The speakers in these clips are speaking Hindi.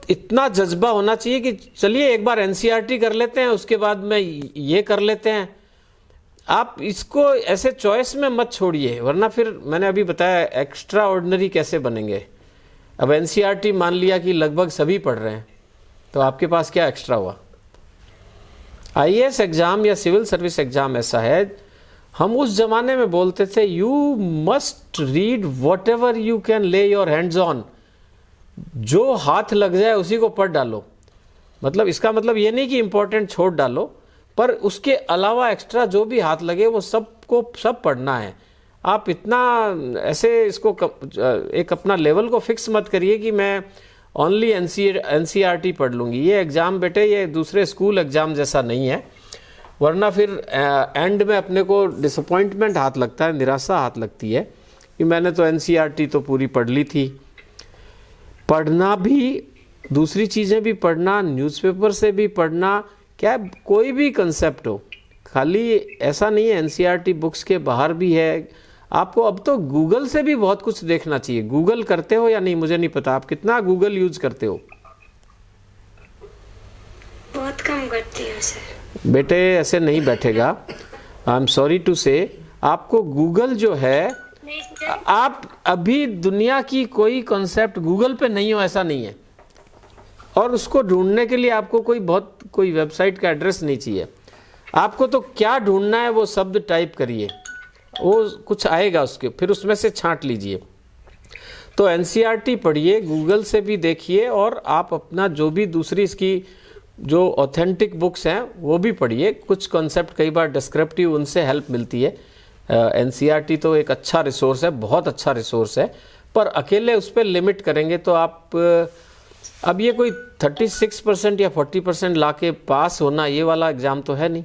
इतना जज्बा होना चाहिए कि चलिए एक बार एनसीईआरटी कर लेते हैं, उसके बाद में ये कर लेते हैं। आप इसको ऐसे चॉइस में मत छोड़िए, वरना फिर मैंने अभी बताया एक्स्ट्रा ऑर्डिनरी कैसे बनेंगे। अब एनसीईआरटी मान लिया कि लगभग सभी पढ़ रहे हैं, तो आपके पास क्या एक्स्ट्रा हुआ। आईएएस एग्जाम या सिविल सर्विस एग्जाम ऐसा है, हम उस जमाने में बोलते थे you must read what ever you can ले योर हैंड्स ऑन, जो हाथ लग जाए उसी को पढ़ डालो। मतलब इसका मतलब ये नहीं कि इंपॉर्टेंट छोड़ डालो, पर उसके अलावा एक्स्ट्रा जो भी हाथ लगे वो सब पढ़ना है। आप इतना ऐसे इसको एक अपना लेवल को फिक्स मत करिए कि मैं ओनली एनसीईआरटी पढ़ लूँगी। ये एग्ज़ाम बेटे ये दूसरे स्कूल एग्ज़ाम जैसा नहीं है, वरना फिर एंड में अपने को डिसअपॉइंटमेंट हाथ लगता है, निराशा हाथ लगती है कि मैंने तो एनसीईआरटी तो पूरी पढ़ ली थी। पढ़ना भी, दूसरी चीज़ें भी पढ़ना, न्यूज़पेपर से भी पढ़ना, क्या कोई भी कंसेप्ट हो, खाली ऐसा नहीं है एनसीईआरटी बुक्स के बाहर भी है। आपको अब तो गूगल से भी बहुत कुछ देखना चाहिए। गूगल करते हो या नहीं मुझे नहीं पता, आप कितना गूगल यूज करते हो? बहुत कम करती हूँ सर। बेटे ऐसे नहीं बैठेगा, आई एम सॉरी टू से। आपको गूगल जो है, आप अभी दुनिया की कोई कॉन्सेप्ट गूगल पे नहीं हो ऐसा नहीं है, और उसको ढूंढने के लिए आपको कोई वेबसाइट का एड्रेस नहीं चाहिए। आपको तो क्या ढूंढना है वो शब्द टाइप करिए, वो कुछ आएगा उसके, फिर उसमें से छांट लीजिए। तो एनसीईआरटी पढ़िए, गूगल से भी देखिए, और आप अपना जो भी दूसरी इसकी जो ऑथेंटिक बुक्स हैं वो भी पढ़िए। कुछ कॉन्सेप्ट कई बार डिस्क्रिप्टिव, उनसे हेल्प मिलती है। एनसीईआरटी तो एक अच्छा रिसोर्स है, बहुत अच्छा रिसोर्स है, पर अकेले उस पर लिमिट करेंगे तो आप अब ये कोई 36% या 40% ला के पास होना ये वाला एग्ज़ाम तो है नहीं।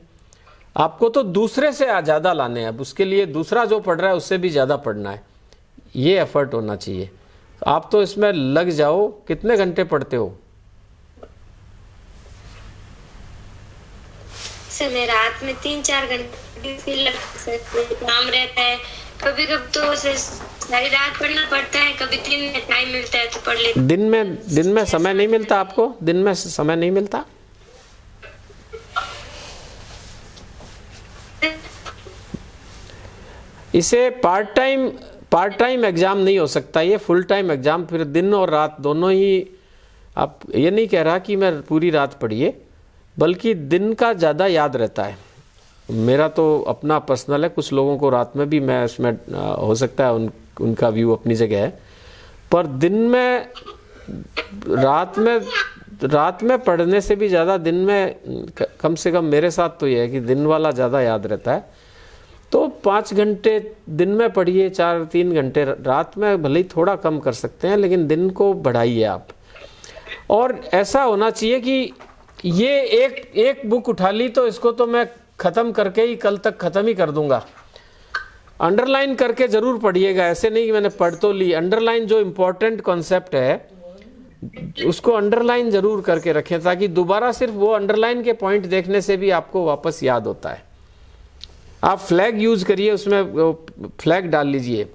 आपको तो दूसरे से ज़्यादा लाने हैं, अब उसके लिए दूसरा जो पढ़ रहा है उससे भी ज़्यादा पढ़ना है, ये एफर्ट होना चाहिए। आप तो इसमें लग जाओ। कितने घंटे पढ़ते हो? सर मैं रात में 3-4 घंटे काम रहता है, कभी कभी तो सारी रात पढ़ना पड़ता है, कभी दिन में टाइम मिलता है तो पढ़ लेते। दिन में समय नहीं मिलता आपको? दिन में समय नहीं मिलता? इसे पार्ट टाइम एग्जाम नहीं हो सकता, ये फुल टाइम एग्जाम। फिर दिन और रात दोनों ही। आप ये नहीं कह रहा कि मैं पूरी रात पढ़िए, बल्कि दिन का ज़्यादा याद रहता है। मेरा तो अपना पर्सनल है, कुछ लोगों को रात में भी, मैं इसमें हो सकता है उनका व्यू अपनी जगह है, पर दिन में रात में पढ़ने से भी ज़्यादा दिन में, कम से कम मेरे साथ तो ये है कि दिन वाला ज़्यादा याद रहता है। तो 5 घंटे दिन में पढ़िए, 3 घंटे रात में, भले ही थोड़ा कम कर सकते हैं, लेकिन दिन को बढ़ाइए आप। और ऐसा होना चाहिए कि ये एक बुक उठा ली तो इसको तो मैं ख़त्म करके ही कल तक ख़त्म ही कर दूंगा। अंडरलाइन करके ज़रूर पढ़िएगा, ऐसे नहीं कि मैंने पढ़ तो ली। अंडरलाइन जो इम्पोर्टेंट कॉन्सेप्ट है उसको अंडरलाइन ज़रूर करके रखें, ताकि दोबारा सिर्फ वो अंडरलाइन के पॉइंट देखने से भी आपको वापस याद होता है। आप फ्लैग यूज़ करिए, उसमें फ्लैग डाल लीजिए,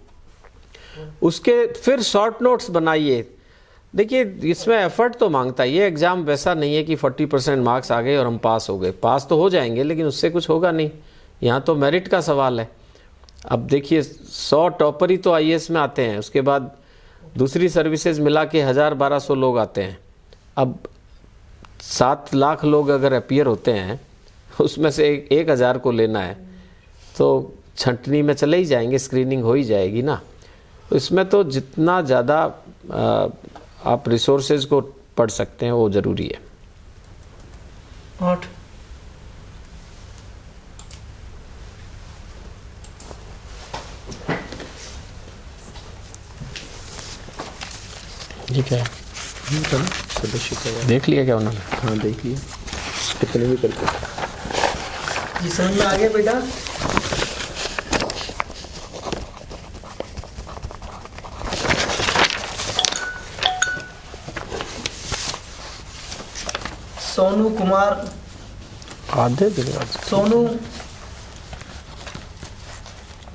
उसके फिर शॉर्ट नोट्स बनाइए। देखिए इसमें एफर्ट तो मांगता है, ये एग्ज़ाम वैसा नहीं है कि 40% मार्क्स आ गए और हम पास हो गए। पास तो हो जाएंगे लेकिन उससे कुछ होगा नहीं, यहाँ तो मेरिट का सवाल है। अब देखिए 100 टॉपर ही तो आईएएस में आते हैं, उसके बाद दूसरी सर्विसेज मिला के 1000-1200 लोग आते हैं। अब 7 लाख लोग अगर अपीयर होते हैं, उसमें से 1000 को लेना है, तो छंटनी में चले ही जाएंगे, स्क्रीनिंग हो ही जाएगी ना। तो इसमें तो जितना ज़्यादा आप रिसोर्सेज को पढ़ सकते हैं वो ज़रूरी है। 8 ठीक है, देख लिया क्या उन्होंने? हाँ देख लिया, कितने भी करके। जी समझ में आ गया बेटा? सोनू कुमार, आधे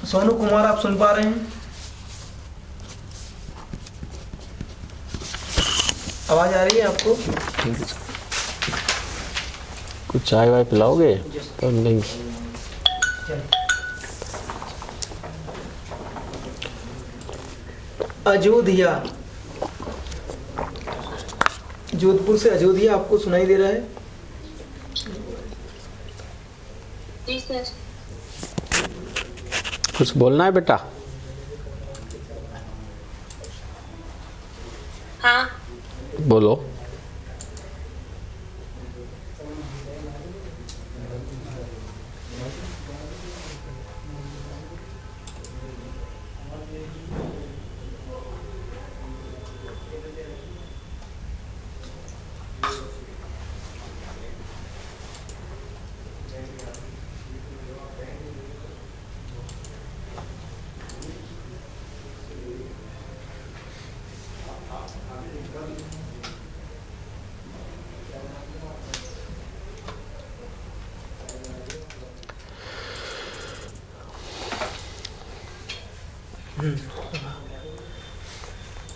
सोनू कुमार आप सुन पा रहे हैं? आवाज आ रही है आपको? Thank you sir. कुछ चाय वाय पिलाओगे? तो नहीं। अयोध्या, जोधपुर से अयोध्या आपको सुनाई दे रहा है? जी सर। कुछ बोलना है बेटा? हाँ। बोलो।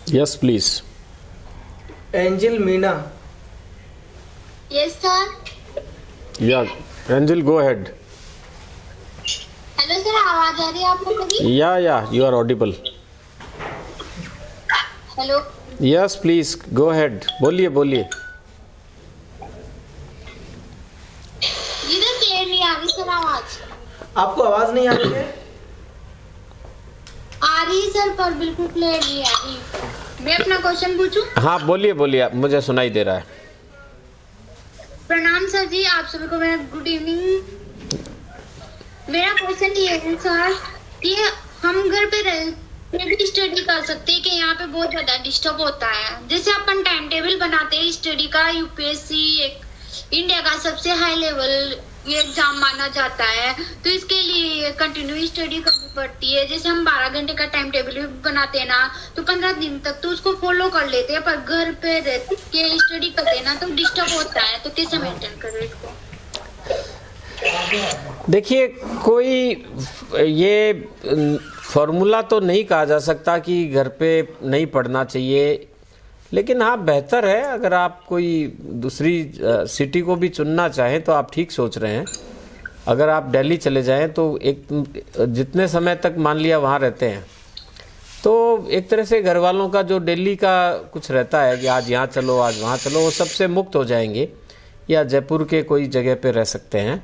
Yes please. Angel Meena. Yes sir. Yeah Angel go ahead. Hello sir, आवाज आ रही है आपको मेरी? Yeah you are audible. Hello. Yes please go ahead, बोलिए बोलिए। इधर क्लियर नहीं आ रही सर आवाज। आपको आवाज नहीं आ रही है? आ रही है सर, पर बिल्कुल क्लियर नहीं आ रही। मैं अपना क्वेश्चन पूछूं? हाँ बोलिए बोलिए, मुझे सुनाई दे रहा है। प्रणाम सर जी, आप सभी को मेरा गुड इवनिंग। मेरा क्वेश्चन ये है सर कि हम घर पे रह भी स्टडी कर सकते हैं कि यहाँ पे बहुत ज्यादा डिस्टर्ब होता है? जैसे अपन टाइम टेबल बनाते हैं स्टडी का, यूपीएससी इंडिया का सबसे हाई लेवल ये एग्जाम माना जाता है, तो इसके लिए कंटिन्यू स्टडी करनी पड़ती है। जैसे हम 12 घंटे का टाइम टेबल भी बनाते हैं ना, तो 15 दिन तक तो उसको फॉलो कर लेते हैं, पर घर पे रह के स्टडी करते हैं ना तो डिस्टर्ब होता है, तो कैसे मेंटेन करें इसको? देखिए, कोई ये फॉर्मूला तो नहीं कहा जा सकता कि घर पे नहीं पढ़ना चाहिए, लेकिन हाँ बेहतर है अगर आप कोई दूसरी सिटी को भी चुनना चाहें तो आप ठीक सोच रहे हैं। अगर आप दिल्ली चले जाएं तो एक जितने समय तक मान लिया वहाँ रहते हैं तो एक तरह से घर वालों का जो दिल्ली का कुछ रहता है कि आज यहाँ चलो आज वहाँ चलो, वो सबसे मुक्त हो जाएंगे, या जयपुर के कोई जगह पे रह सकते हैं।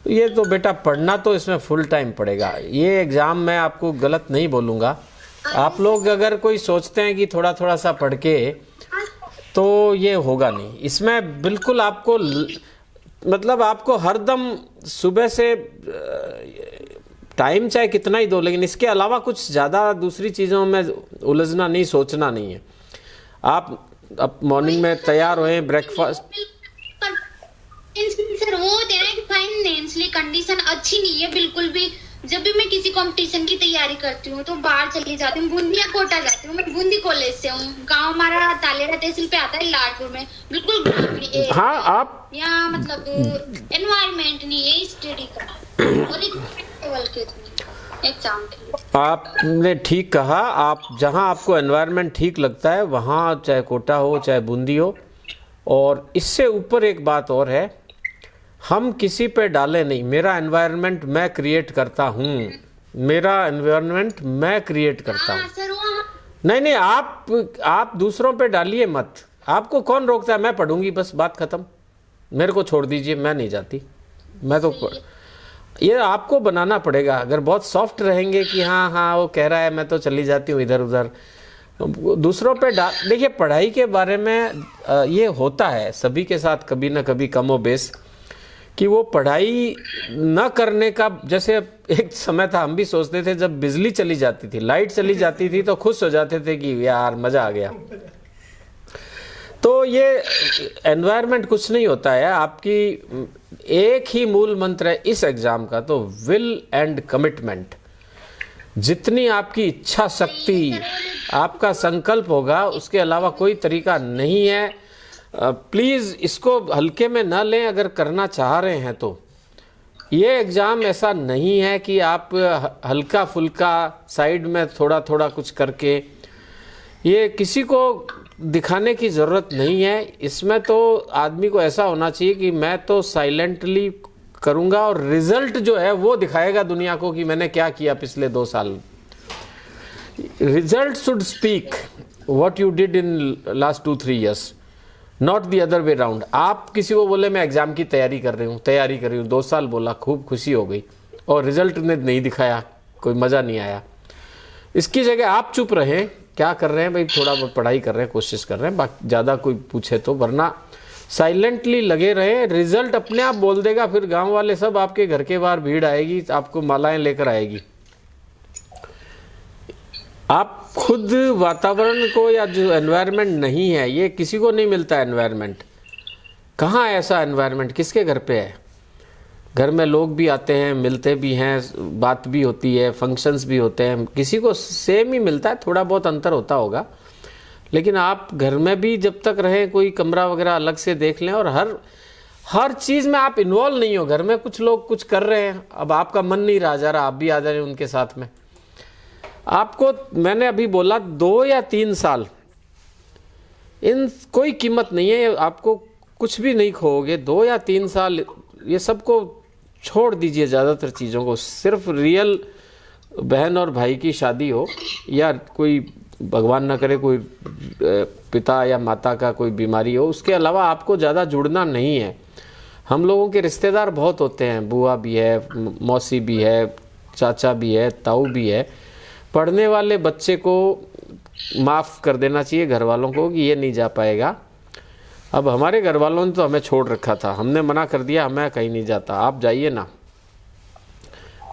तो ये तो बेटा पढ़ना तो इसमें फुल टाइम पड़ेगा। ये एग्ज़ाम मैं आपको गलत नहीं बोलूँगा। आप लोग अगर कोई सोचते हैं कि थोड़ा थोड़ा सा पढ़ के, तो ये होगा नहीं। इसमें बिल्कुल आपको मतलब आपको हरदम सुबह से टाइम चाहे कितना ही दो, लेकिन इसके अलावा कुछ ज़्यादा दूसरी चीज़ों में उलझना नहीं, सोचना नहीं है। आप मॉर्निंग में तैयार हुए, ब्रेकफास्ट। सर वो होते हैं ना, फाइनेंशियली कंडीशन अच्छी नहीं है बिल्कुल भी। जब भी मैं किसी कंपटीशन की तैयारी करती हूँ तो बाहर चली जाती हूँ, बूंदी या कोटा जाती हूँ। मैं बूंदी कॉलेज से हूँ, गांव हमारा तालेरा तहसील पे आता है, लाडपुर में, बिल्कुल। हाँ आप यहाँ मतलब एनवायरनमेंट नहीं है स्टडी का, और एग्जाम के लिए। आपने ठीक कहा। आप जहाँ आपको एनवायरनमेंट ठीक लगता है वहाँ, चाहे कोटा हो चाहे बूंदी हो। और इससे ऊपर एक बात और है, हम किसी पे डाले नहीं। मेरा एनवायरनमेंट मैं क्रिएट करता हूँ, मेरा एनवायरनमेंट मैं क्रिएट करता हूँ। नहीं, आप दूसरों पे डालिए मत। आपको कौन रोकता है? मैं पढ़ूंगी बस, बात खत्म। मेरे को छोड़ दीजिए, मैं नहीं जाती। मैं तो ये आपको बनाना पड़ेगा। अगर बहुत सॉफ्ट रहेंगे कि हाँ वो कह रहा है मैं तो चली जाती हूँ इधर उधर, दूसरों पे डाल। देखिए, पढ़ाई के बारे में ये होता है सभी के साथ कभी ना कभी कमो बेस, कि वो पढ़ाई न करने का, जैसे एक समय था हम भी सोचते थे जब बिजली चली जाती थी, लाइट चली जाती थी तो खुश हो जाते थे कि यार मज़ा आ गया। तो ये एनवायरनमेंट कुछ नहीं होता है। आपकी एक ही मूल मंत्र है इस एग्ज़ाम का, तो विल एंड कमिटमेंट। जितनी आपकी इच्छा शक्ति, आपका संकल्प होगा, उसके अलावा कोई तरीका नहीं है। प्लीज़ इसको हल्के में ना लें। अगर करना चाह रहे हैं तो ये एग्ज़ाम ऐसा नहीं है कि आप हल्का फुल्का साइड में थोड़ा थोड़ा कुछ करके, ये किसी को दिखाने की ज़रूरत नहीं है। इसमें तो आदमी को ऐसा होना चाहिए कि मैं तो साइलेंटली करूँगा और रिजल्ट जो है वो दिखाएगा दुनिया को कि मैंने क्या किया पिछले 2 साल। Result should speak what you did in last 2-3 years, not the other way round. आप किसी को बोले मैं एग्ज़ाम की तैयारी कर रही हूँ 2 साल बोला, खूब खुशी हो गई और रिजल्ट ने नहीं दिखाया, कोई मज़ा नहीं आया। इसकी जगह आप चुप रहें, क्या कर रहे हैं भाई, थोड़ा बहुत पढ़ाई कर रहे हैं, कोशिश कर रहे हैं, बाकी ज़्यादा कोई पूछे तो, वरना साइलेंटली लगे रहें। रिजल्ट अपने आप बोल देगा, फिर गांव वाले सब आपके घर के बाहर भीड़ आएगी, आपको मालाएं लेकर आएगी। आप खुद वातावरण को, या जो एनवायरनमेंट नहीं है, ये किसी को नहीं मिलता एनवायरनमेंट। कहाँ ऐसा एनवायरनमेंट किसके घर पे है? घर में लोग भी आते हैं, मिलते भी हैं, बात भी होती है, फंक्शंस भी होते हैं, किसी को सेम ही मिलता है, थोड़ा बहुत अंतर होता होगा। लेकिन आप घर में भी जब तक रहें, कोई कमरा वगैरह अलग से देख लें, और हर चीज़ में आप इन्वॉल्व नहीं हो। घर में कुछ लोग कुछ कर रहे हैं, अब आपका मन नहीं रहा जा रहा, आप भी आ जा रहे हैं उनके साथ में। आपको मैंने अभी बोला 2 या 3 साल, इन कोई कीमत नहीं है, आपको कुछ भी नहीं खोओगे। 2 या 3 साल ये सबको छोड़ दीजिए, ज़्यादातर चीज़ों को। सिर्फ रियल बहन और भाई की शादी हो, या कोई भगवान ना करे कोई पिता या माता का कोई बीमारी हो, उसके अलावा आपको ज़्यादा जुड़ना नहीं है। हम लोगों के रिश्तेदार बहुत होते हैं, बुआ भी है, मौसी भी है, चाचा भी है, ताऊ भी है। पढ़ने वाले बच्चे को माफ़ कर देना चाहिए घर वालों को कि ये नहीं जा पाएगा। अब हमारे घर वालों ने तो हमें छोड़ रखा था, हमने मना कर दिया, मैं कहीं नहीं जाता, आप जाइए ना,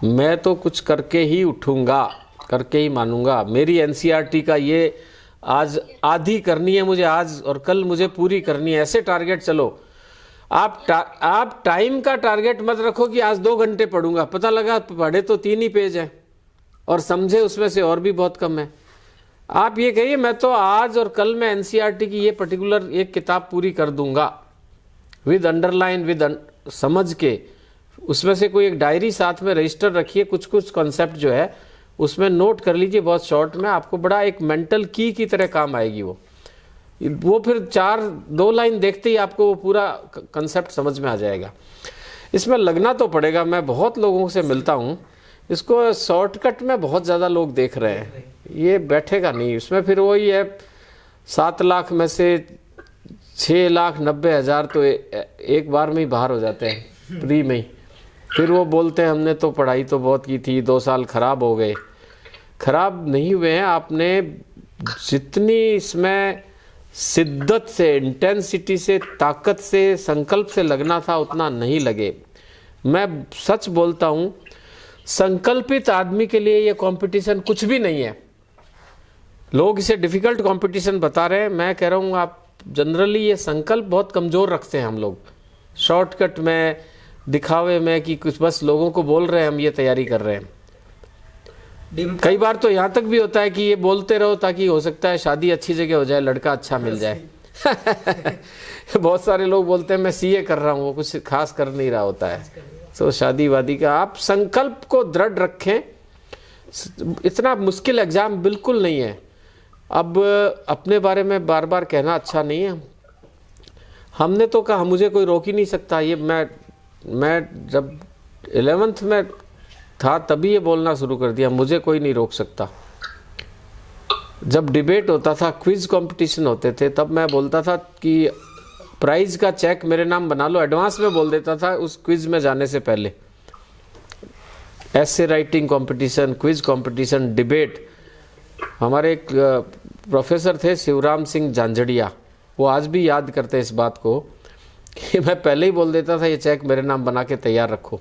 मैं तो कुछ करके ही उठूँगा, करके ही मानूंगा। मेरी एनसीईआरटी का ये आज आधी करनी है मुझे, आज और कल मुझे पूरी करनी है, ऐसे टारगेट चलो। आप टाइम का टारगेट मत रखो कि आज 2 घंटे पढ़ूंगा, पता लगा पढ़े तो 3 ही पेज हैं और समझे उसमें से और भी बहुत कम है। आप ये कहिए मैं तो आज और कल में एनसीईआरटी की ये पर्टिकुलर एक किताब पूरी कर दूंगा, विद अंडरलाइन, समझ के। उसमें से कोई एक डायरी साथ में रजिस्टर रखिए, कुछ कुछ कॉन्सेप्ट जो है उसमें नोट कर लीजिए बहुत शॉर्ट में, आपको बड़ा एक मेंटल की तरह काम आएगी वो फिर 2 लाइन देखते ही आपको वो पूरा कंसेप्ट समझ में आ जाएगा। इसमें लगना तो पड़ेगा। मैं बहुत लोगों से मिलता हूँ, इसको शॉर्टकट में बहुत ज़्यादा लोग देख रहे हैं, ये बैठेगा नहीं। इसमें फिर वही है, 7 लाख में से 6,90,000 तो एक बार में ही बाहर हो जाते हैं, प्री में ही। फिर वो बोलते हैं हमने तो पढ़ाई तो बहुत की थी, 2 साल खराब हो गए। खराब नहीं हुए हैं, आपने जितनी इसमें शिद्दत से, इंटेंसिटी से, ताकत से, संकल्प से लगना था उतना नहीं लगे। मैं सच बोलता हूँ, संकल्पित आदमी के लिए ये कंपटीशन कुछ भी नहीं है। लोग इसे डिफ़िकल्ट कंपटीशन बता रहे हैं, मैं कह रहा हूँ आप जनरली ये संकल्प बहुत कमज़ोर रखते हैं हम लोग, शॉर्टकट में, दिखावे में, कि कुछ बस लोगों को बोल रहे हैं हम ये तैयारी कर रहे हैं। कई बार तो यहाँ तक भी होता है कि ये बोलते रहो ताकि हो सकता है शादी अच्छी जगह हो जाए, लड़का अच्छा मिल जाए। बहुत सारे लोग बोलते हैं मैं सीए कर रहा हूँ, वो कुछ खास कर नहीं रहा होता है। तो शादी वादी का आप संकल्प को दृढ़ रखें, इतना मुश्किल एग्जाम बिल्कुल नहीं है। अब अपने बारे में बार बार कहना अच्छा नहीं है। हमने तो कहा मुझे कोई रोक ही नहीं सकता। ये मैं जब 11th में था तभी ये बोलना शुरू कर दिया, मुझे कोई नहीं रोक सकता। जब डिबेट होता था, क्विज कंपटीशन होते थे, तब मैं बोलता था कि प्राइज का चेक मेरे नाम बना लो, एडवांस में बोल देता था उस क्विज में जाने से पहले। ऐसे writing competition, quiz competition, debate. हमारे एक प्रोफेसर थे शिवराम सिंह झांझड़िया, वो आज भी याद करते हैं इस बात को कि मैं पहले ही बोल देता था ये चेक मेरे नाम बना के तैयार रखो।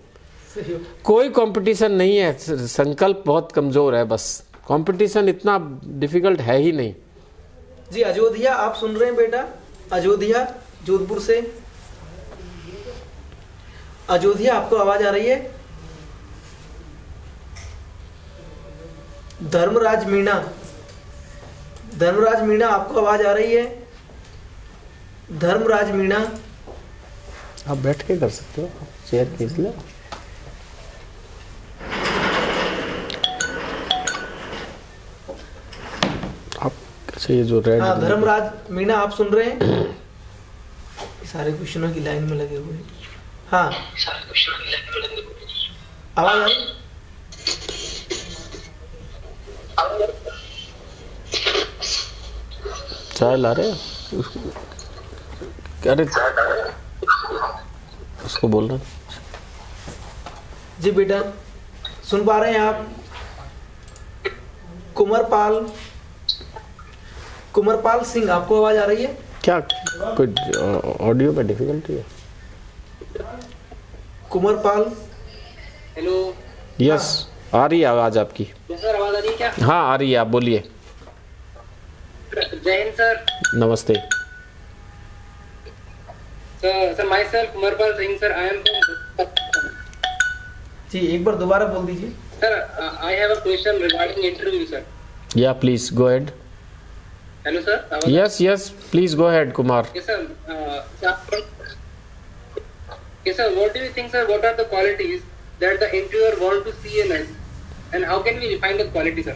कोई कंपटीशन नहीं है, संकल्प बहुत कमज़ोर है, बस कंपटीशन इतना डिफिकल्ट है ही नहीं। जी अयोध्या आप सुन रहे हैं बेटा? अयोध्या जोधपुर से, अयोध्या आपको आवाज आ रही है? धर्मराज मीणा, धर्मराज मीणा आपको आवाज आ रही है? धर्मराज मीणा आप बैठ के कर सकते हो, चेयर खींच लो। आप अच्छा, ये जो रेड हाँ धर्मराज मीणा आप सुन रहे हैं? ये सारे क्वेश्चनों की लाइन में लगे हुए हैं। हाँ आवाज आ रही है? चाय ला रहे हैं? अरे उसको बोल रहा जी बेटा सुन पा रहे हैं आप? कुमरपाल सिंह आपको आवाज आ रही है? क्या कुछ ऑडियो में डिफिकल्टी है? कुमरपाल हेलो यस, आ रही है आवाज आपकी। सर, आवाज आ रही है क्या? हाँ आ रही है, आप बोलिए। जय हिंद सर। नमस्ते। Sir myself Kumarpal Singh sir, I am जी एक बार दोबारा बोल दीजिए। Sir, I have a question regarding interview sir. Yeah please go ahead. Hello sir. Yes yes please go ahead Kumar. Yes sir. Yes sir. What do you think, sir? What are the qualities that the interviewer want to see in us, and how can we define the quality, sir?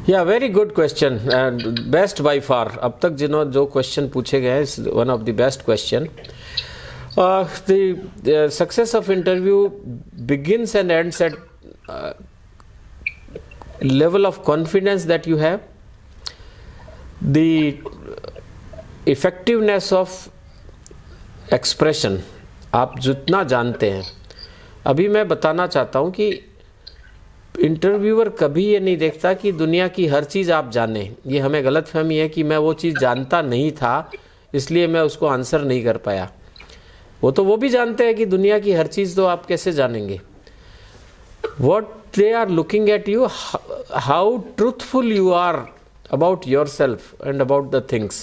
या very good question and best by far. अब तक जो क्वेश्चन पूछे गए हैं, one of the best question. The success of interview begins and ends at level of confidence that you have, the effectiveness of expression, आप जितना जानते हैं। अभी मैं बताना चाहता हूँ कि इंटरव्यूअर कभी ये नहीं देखता कि दुनिया की हर चीज़ आप जाने। ये हमें गलतफहमी है कि मैं वो चीज़ जानता नहीं था इसलिए मैं उसको आंसर नहीं कर पाया। वो भी जानते हैं कि दुनिया की हर चीज़ तो आप कैसे जानेंगे। What they are looking at you, how truthful you are about yourself and about the things.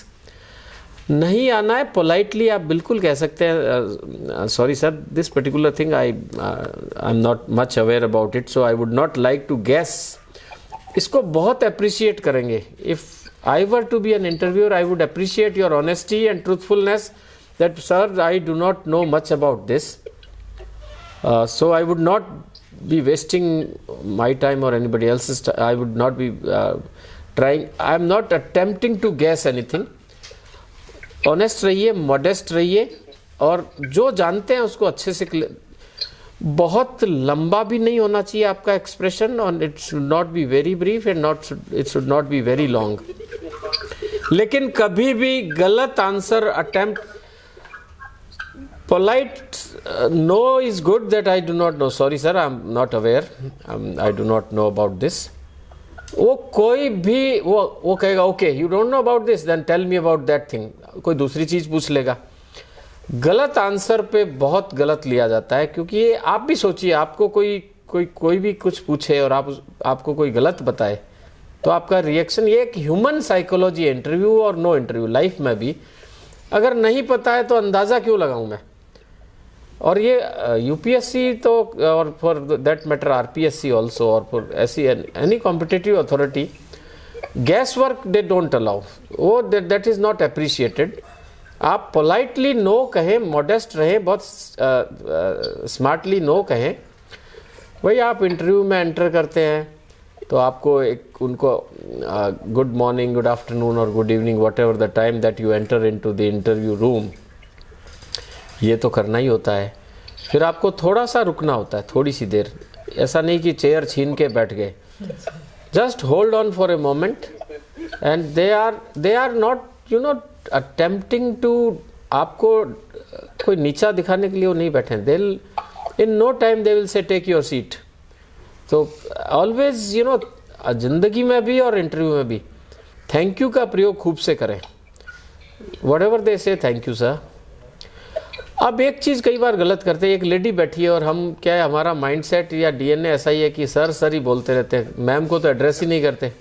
नहीं आना है पोलाइटली आप बिल्कुल कह सकते हैं sorry sir this particular thing I am not much aware about it so I would not like to guess. इसको बहुत अप्रिशिएट करेंगे। If I were to be an interviewer I would appreciate your honesty and truthfulness that sir I do not know much about this so I would not be wasting my time or anybody else's time. I would not be trying, I am not attempting to guess anything. Honest रहिए, modest रहिए और जो जानते हैं उसको अच्छे से बहुत लंबा भी नहीं होना चाहिए आपका एक्सप्रेशन और it should not be very brief and it should not be very long. लेकिन कभी भी गलत answer attempt polite no is good that I do not know, sorry sir I am not aware, I do not know about this। वो कोई भी वो कहेगा okay you don't know about this then tell me about that thing, कोई दूसरी चीज पूछ लेगा। गलत आंसर पे बहुत गलत लिया जाता है क्योंकि ये आप भी सोचिए आपको कोई भी कुछ पूछे और आपको कोई गलत बताए तो आपका रिएक्शन, ये एक ह्यूमन साइकोलॉजी है। इंटरव्यू और नो इंटरव्यू लाइफ में भी अगर नहीं पता है तो अंदाजा क्यों लगाऊं मैं। और ये यूपीएससी तो और for that matter RPSC also और फॉर ऐसी any competitive authority gas work they don't allow, वो दैट इज नॉट अप्रिशिएटेड। आप पोलाइटली नो कहें, मॉडेस्ट रहें, बहुत स्मार्टली नो कहें। वही आप इंटरव्यू में एंटर करते हैं तो आपको एक उनको गुड मॉर्निंग, गुड आफ्टरनून और good evening what ever the time that you enter into the interview room, ये तो करना ही होता है। फिर आपको थोड़ा सा रुकना होता है, थोड़ी सी देर, ऐसा नहीं कि चेयर छीन के बैठ गए। Just hold on for a moment and they are not you know attempting to, आपको कोई नीचा दिखाने के लिए वो नहीं बैठे। They in no time they will say take your seat. तो ऑलवेज यू नो जिंदगी में भी और इंटरव्यू में भी थैंक यू का प्रयोग खूब से करें। वट एवर दे से थैंक यू सर। अब एक चीज़ कई बार गलत करते हैं, एक लेडी बैठी है और हम क्या है, हमारा माइंडसेट या डीएनए ऐसा ही है कि सर ही बोलते रहते हैं, मैम को तो एड्रेस ही नहीं करते।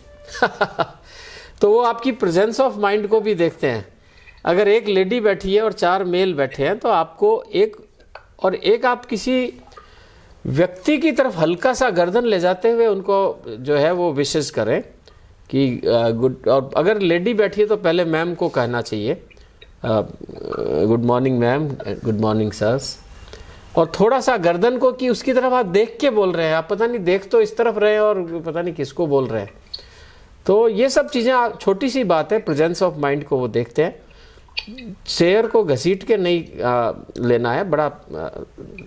तो वो आपकी प्रेजेंस ऑफ माइंड को भी देखते हैं। अगर एक लेडी बैठी है और 4 मेल बैठे हैं तो आपको एक आप किसी व्यक्ति की तरफ हल्का सा गर्दन ले जाते हुए उनको जो है वो विशेष करें कि गुड। और अगर लेडी बैठी है तो पहले मैम को कहना चाहिए good morning ma'am, good morning sirs, और थोड़ा सा गर्दन को कि उसकी तरफ आप देख के बोल रहे हैं, आप पता नहीं देख तो इस तरफ रहे हैं और पता नहीं किसको बोल रहे हैं। तो ये सब चीज़ें, छोटी सी बात है, प्रेजेंस ऑफ माइंड को वो देखते हैं। चेयर को घसीट के नहीं लेना है, बड़ा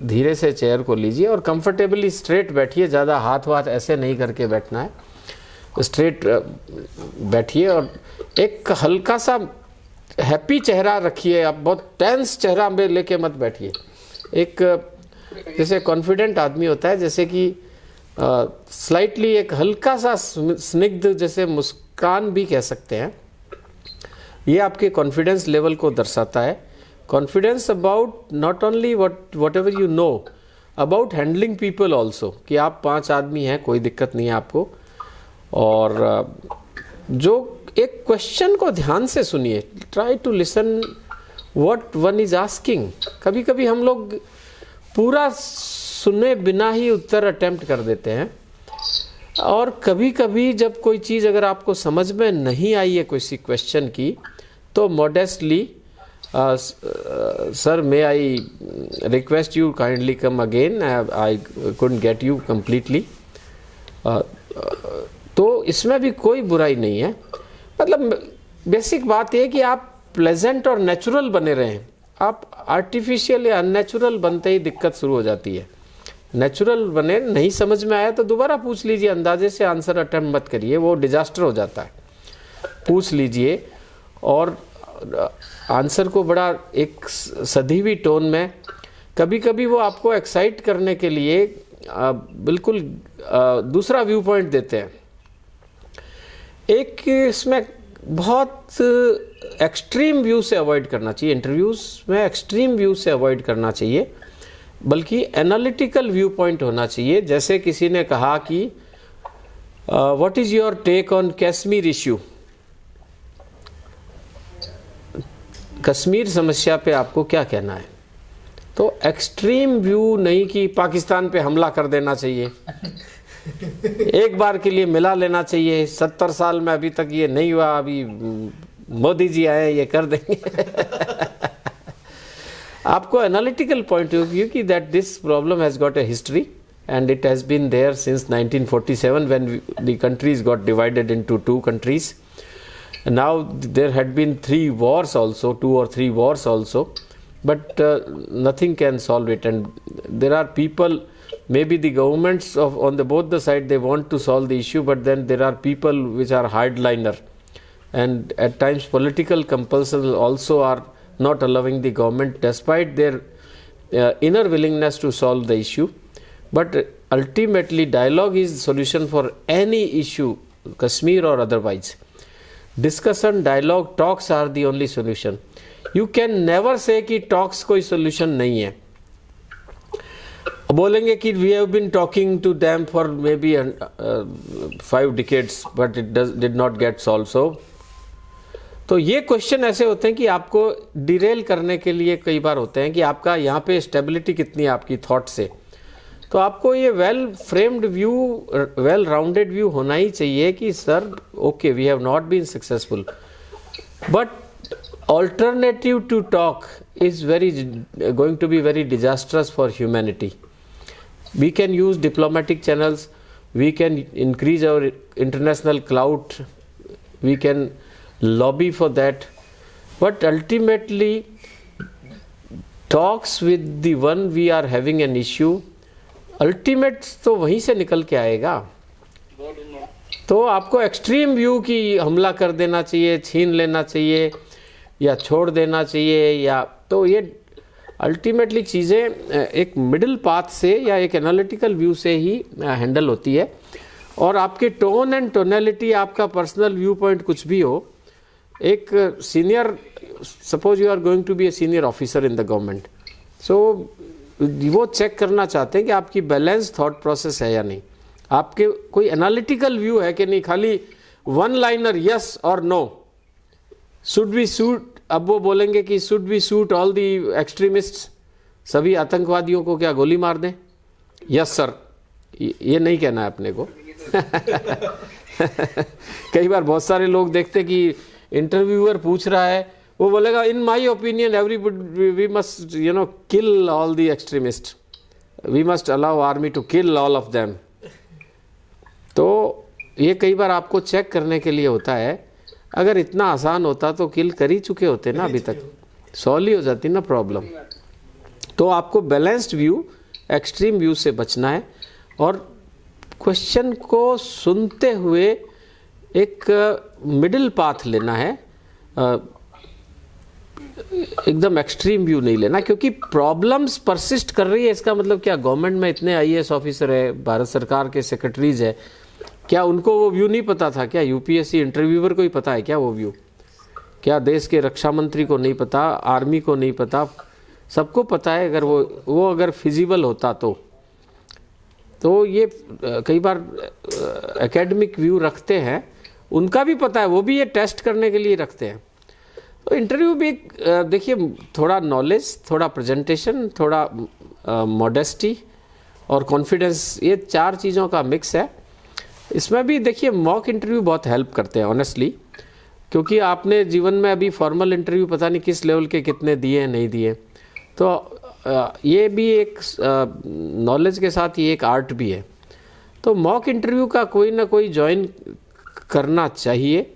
धीरे से चेयर को लीजिए और कंफर्टेबली स्ट्रेट बैठिए, ज़्यादा हाथ वाथ ऐसे नहीं करके बैठना है, स्ट्रेट बैठिए और एक हल्का सा हैप्पी चेहरा रखिए। आप बहुत टेंस चेहरा में लेके मत बैठिए। एक जैसे कॉन्फिडेंट आदमी होता है, जैसे कि स्लाइटली एक हल्का सा स्निग्ध, जैसे मुस्कान भी कह सकते हैं, ये आपके कॉन्फिडेंस लेवल को दर्शाता है। Confidence about not only what ever you know, about handling people also, कि आप 5 आदमी हैं, कोई दिक्कत नहीं है आपको। और जो एक क्वेश्चन को ध्यान से सुनिए, try to listen what one is asking. कभी कभी हम लोग पूरा सुने बिना ही उत्तर अटेम्प्ट कर देते हैं, और कभी कभी जब कोई चीज़ अगर आपको समझ में नहीं आई है किसी क्वेश्चन की, तो modestly sir may I request you kindly come again, I couldn't get you completely. तो इसमें भी कोई बुराई नहीं है। मतलब बेसिक बात यह कि आप प्लेजेंट और नेचुरल बने रहें। आप आर्टिफिशियल या अननेचुरल बनते ही दिक्कत शुरू हो जाती है। नेचुरल बने, नहीं समझ में आया तो दोबारा पूछ लीजिए, अंदाजे से आंसर अटेम्प्ट मत करिए, वो डिजास्टर हो जाता है। पूछ लीजिए और आंसर को बड़ा एक सधी हुई टोन में, कभी कभी वो आपको एक्साइट करने के लिए बिल्कुल दूसरा व्यू पॉइंट देते हैं। एक इसमें बहुत एक्सट्रीम व्यू से अवॉइड करना चाहिए, इंटरव्यूज़ में एक्सट्रीम व्यू से अवॉइड करना चाहिए, बल्कि एनालिटिकल व्यू पॉइंट होना चाहिए। जैसे किसी ने कहा कि what is your take on Kashmir issue, Kashmir समस्या पे आपको क्या कहना है। तो एक्सट्रीम व्यू नहीं कि पाकिस्तान पे हमला कर देना चाहिए, एक बार के लिए मिला लेना चाहिए, 70 साल में अभी तक ये नहीं हुआ, अभी मोदी जी आए ये कर देंगे। आपको एनालिटिकल पॉइंट ऑफ व्यू कि that this problem has got a history and it has been there since 1947 when the countries got divided into 2 countries. Now there had been 3 wars also, 2 or 3 wars also, but nothing can solve it. And there are people, maybe the governments of on the both the side, they want to solve the issue, but then there are people which are hardliner, and at times political compulsions also are not allowing the government, despite their inner willingness to solve the issue. But ultimately dialogue is solution for any issue, Kashmir or otherwise. Discussion, dialogue, talks are the only solution. You can never say कि talks कोई solution नहीं है। बोलेंगे कि we have been talking to them for maybe 5 decades but it did not get solved. So तो ये क्वेश्चन ऐसे होते हैं कि आपको डिरेल करने के लिए कई बार होते हैं कि आपका यहाँ पे स्टेबिलिटी कितनी है आपकी थॉट से। तो आपको ये well framed view, well rounded view होना ही चाहिए कि sir okay we have not been successful, but alternative to talk is going to be very disastrous for humanity. We can use diplomatic channels, we can increase our international clout, we can lobby for that, but ultimately talks with the one we are having an issue, ultimate तो वहीं से निकल के आएगा। तो आपको एक्सट्रीम व्यू की हमला कर देना चाहिए, छीन लेना चाहिए या छोड़ देना चाहिए, या तो ये अल्टीमेटली चीज़ें एक मिडिल पाथ से या एक एनालिटिकल व्यू से ही हैंडल होती है। और आपके टोन एंड टोनैलिटी, आपका पर्सनल व्यू पॉइंट कुछ भी हो, एक senior, suppose you are going to be a senior officer in the government, so वो चेक करना चाहते हैं कि आपकी बैलेंस थॉट प्रोसेस है या नहीं, आपके कोई एनालिटिकल व्यू है कि नहीं, खाली वन लाइनर यस और नो। शुड वी शूट, अब वो बोलेंगे कि should we shoot all the extremists, सभी आतंकवादियों को क्या गोली मार दें, यस सर, ये नहीं कहना है अपने को। कई बार बहुत सारे लोग देखते कि इंटरव्यूअर पूछ रहा है, वो बोलेगा in my opinion everybody we must kill all the extremist, we must allow army to kill all of them. तो ये कई बार आपको चेक करने के लिए होता है। अगर इतना आसान होता तो किल कर ही चुके होते ना, अभी तक सॉल्व ही हो जाती ना प्रॉब्लम। तो आपको बैलेंस्ड व्यू, एक्सट्रीम व्यू से बचना है और क्वेश्चन को सुनते हुए एक मिडिल पाथ लेना है, एकदम एक्सट्रीम व्यू नहीं लेना, क्योंकि प्रॉब्लम्स परसिस्ट कर रही है। इसका मतलब क्या, गवर्नमेंट में इतने आईएएस ऑफिसर है, भारत सरकार के सेक्रेटरीज है, क्या उनको वो व्यू नहीं पता था? क्या यूपीएससी इंटरव्यूअर को ही पता है क्या वो व्यू? क्या देश के रक्षा मंत्री को नहीं पता, आर्मी को नहीं पता? सबको पता है। अगर वो अगर फिजिबल होता तो ये कई बार एकेडमिक व्यू रखते हैं, उनका भी पता है, वो भी ये टेस्ट करने के लिए रखते हैं। तो इंटरव्यू भी देखिए, थोड़ा नॉलेज, थोड़ा प्रेजेंटेशन, थोड़ा मॉडेस्टी और कॉन्फिडेंस, ये 4 चीज़ों का मिक्स है। इसमें भी देखिए मॉक इंटरव्यू बहुत हेल्प करते हैं ऑनेस्टली, क्योंकि आपने जीवन में अभी फॉर्मल इंटरव्यू पता नहीं किस लेवल के कितने दिए नहीं दिए। तो ये भी एक नॉलेज के साथ ये एक आर्ट भी है। तो मॉक इंटरव्यू का कोई ना कोई ज्वाइन करना चाहिए।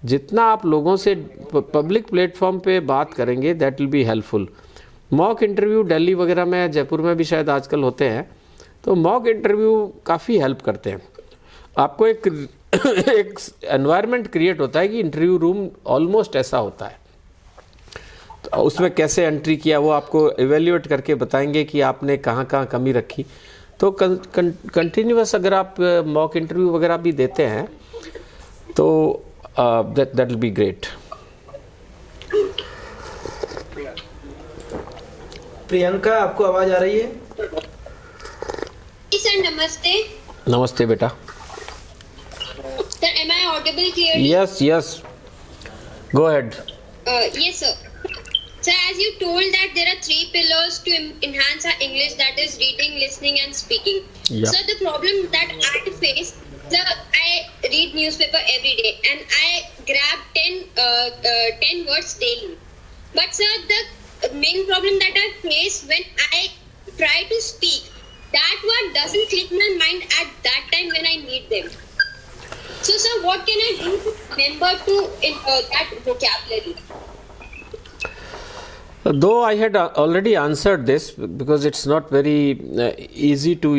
जितना आप लोगों से पब्लिक प्लेटफॉर्म पे बात करेंगे that will be helpful. Mock interview Delhi वगैरह में, जयपुर में भी शायद आजकल होते हैं, तो मॉक इंटरव्यू काफ़ी हेल्प करते हैं। आपको एक एनवायरनमेंट क्रिएट होता है कि इंटरव्यू रूम ऑलमोस्ट ऐसा होता है, तो उसमें कैसे एंट्री किया वो आपको इवेल्युएट करके बताएंगे कि आपने कहाँ कहाँ कमी रखी। तो कंटिन्यूअस अगर आप मॉक इंटरव्यू वगैरह भी देते हैं तो that will be great. Priyanka, आपको आवाज आ रही है? सर नमस्ते। नमस्ते बेटा। Sir, am I audible clearly? Yes, go ahead. Yes sir. Sir, as you told that there are 3 pillars to enhance our English, that is reading, listening and speaking. Yeah. So the problem that I face, sir, I read newspaper every day and I grab 10 words daily. But sir, the main problem that I face when I try to speak, that word doesn't click my mind at that time when I need them. So sir, what can I do to remember that vocabulary? Though I had already answered this, because it's not very easy to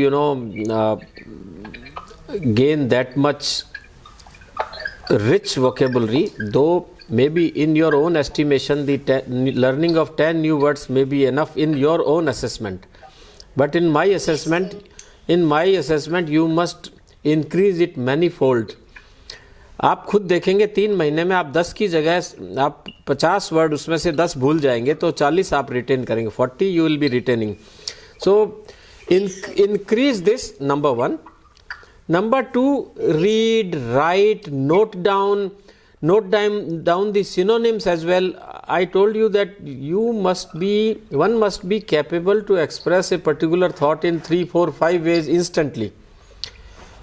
gain that much rich vocabulary, though maybe in your own estimation the learning of 10 new words may be enough in your own assessment, but in my assessment you must increase it manifold. आप खुद देखेंगे 3 महीने में आप 10 की जगह आप 50 वर्ड उसमें से 10 भूल जाएंगे तो 40 आप रिटेन करेंगे, 40 you will be retaining. So increase this, number 1. Number 2, read, write, note down the synonyms as well. I told you that one must be capable to express a particular thought in 3, 4, 5 ways instantly.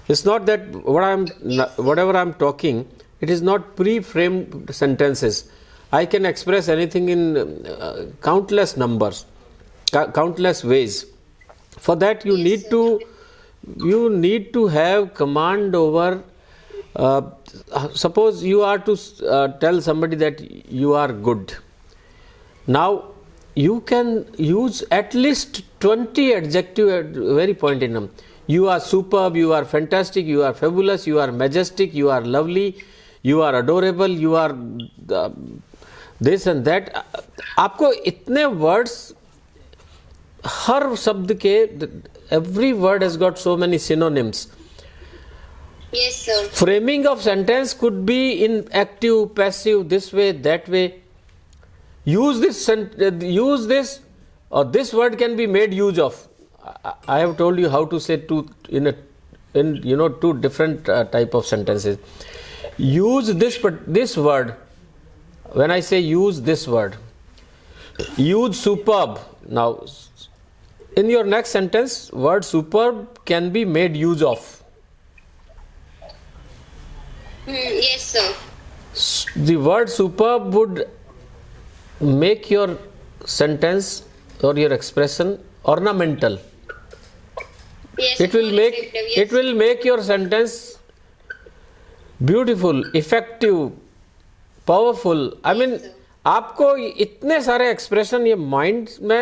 It's not that whatever I'm talking, it is not pre-framed sentences. I can express anything in countless numbers, countless ways. For that you need to have command over. Suppose you are to tell somebody that you are good. Now you can use at least 20 adjectives at very point in them. You are superb, you are fantastic, you are fabulous, you are majestic, you are lovely, you are adorable, you are this and that. आपको इतने words, हर शब्द के, every word has got so many synonyms. Yes sir. Framing of sentence could be in active, passive, this way, that way. Use this, or this word can be made use of. I have told you how to say two different type of sentences. Use this word. When I say use this word, use superb. Now, in your next sentence, word superb can be made use of. Yes sir. The word superb would make your sentence or your expression ornamental. Yes, It will make your sentence beautiful, effective, powerful. I mean आपको इतने सारे एक्सप्रेशन ये माइंड में